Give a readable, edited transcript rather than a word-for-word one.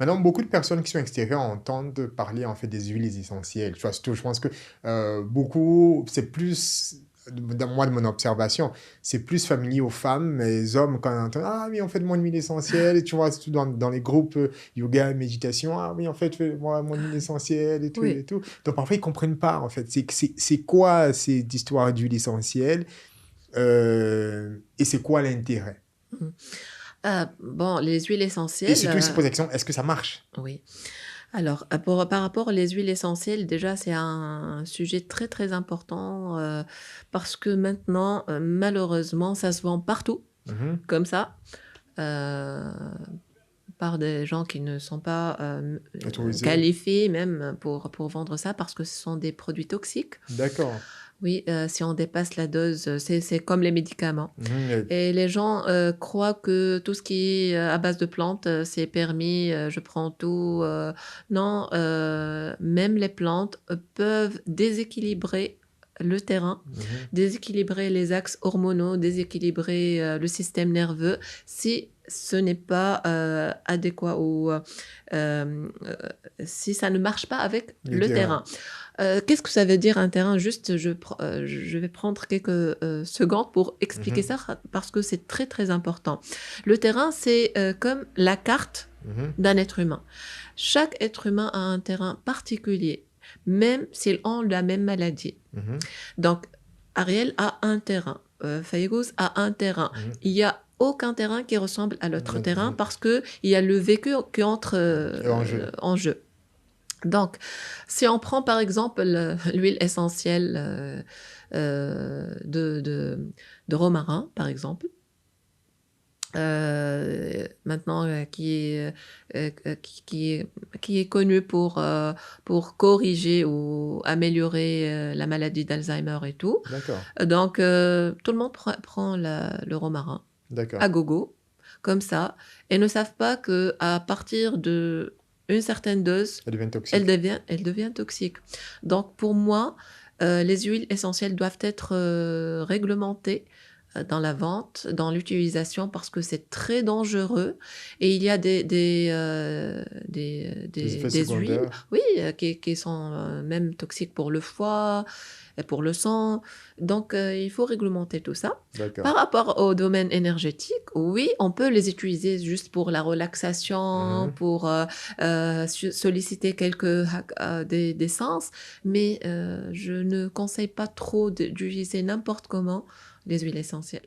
Maintenant, beaucoup de personnes qui sont extérieures entendent parler en fait des huiles essentielles. Tu vois, surtout, je pense que beaucoup, c'est plus, moi de mon observation, c'est plus familier aux femmes, mais les hommes, quand on entend, ah oui, on fait de mon huile essentielle, et tu vois, surtout dans les groupes yoga, méditation, ah oui, en fait, moi, mon huile essentielle et tout, Oui. et tout. Donc parfois, ils comprennent pas, en fait, c'est quoi cette histoire d'huile essentielle et c'est quoi l'intérêt? Mmh. Bon, les huiles Et essentielles, surtout, ils se posent la question, est-ce que ça marche? oui. Alors, par rapport aux huiles essentielles, déjà, c'est un sujet très, très important, parce que maintenant, malheureusement, ça se vend partout, Mhm. comme ça, heu, par des gens qui ne sont pas, Autorisé. qualifiés même pour vendre ça, parce que ce sont des produits toxiques. D'accord. Oui, si on dépasse la dose, c'est comme les médicaments. Mhm, Et les gens, croient que tout ce qui est, à base de plantes, c'est permis, je prends tout, non, même les plantes, peuvent déséquilibrer le terrain, mhm. déséquilibrer les axes hormonaux, déséquilibrer, le système nerveux si ce n'est pas, adéquat ou, si ça ne marche pas avec Le le terrain. terrain. Qu'est-ce que ça veut dire un terrain? Juste, je vais prendre quelques, secondes pour expliquer Mhm, ça parce que c'est très, très important. Le terrain, c'est, comme la carte mhm, d'un être humain. Chaque être humain a un terrain particulier, même s'ils ont la même maladie. mhm, Donc, Ariel a un terrain, Faygouz a un terrain. mhm. Il y a aucun terrain qui ressemble à l'autre terrain Mhm. parce qu'il y a le vécu qui entre, Et en jeu. en jeu. Donc, si on prend par exemple l'huile essentielle de romarin, par exemple, maintenant qui est connue pour corriger ou améliorer la maladie d'Alzheimer et tout. D'accord. Donc, tout le monde prend le romarin D'accord. à gogo, comme ça, et ne savent pas que à partir de une certaine dose, Ça devient toxique. elle devient toxique. Donc pour moi, les huiles essentielles doivent être, réglementées, dans la vente, dans l'utilisation parce que c'est très dangereux et il y a Les effets des huiles, secondaires. oui, qui sont, même toxiques pour le foie et pour le sang. Donc il faut réglementer tout ça. Par D'accord. rapport au domaine énergétique, oui, on peut les utiliser juste pour la relaxation, Mhm. pour, solliciter quelques des sens, mais je ne conseille pas trop d'utiliser n'importe comment les huiles essentielles.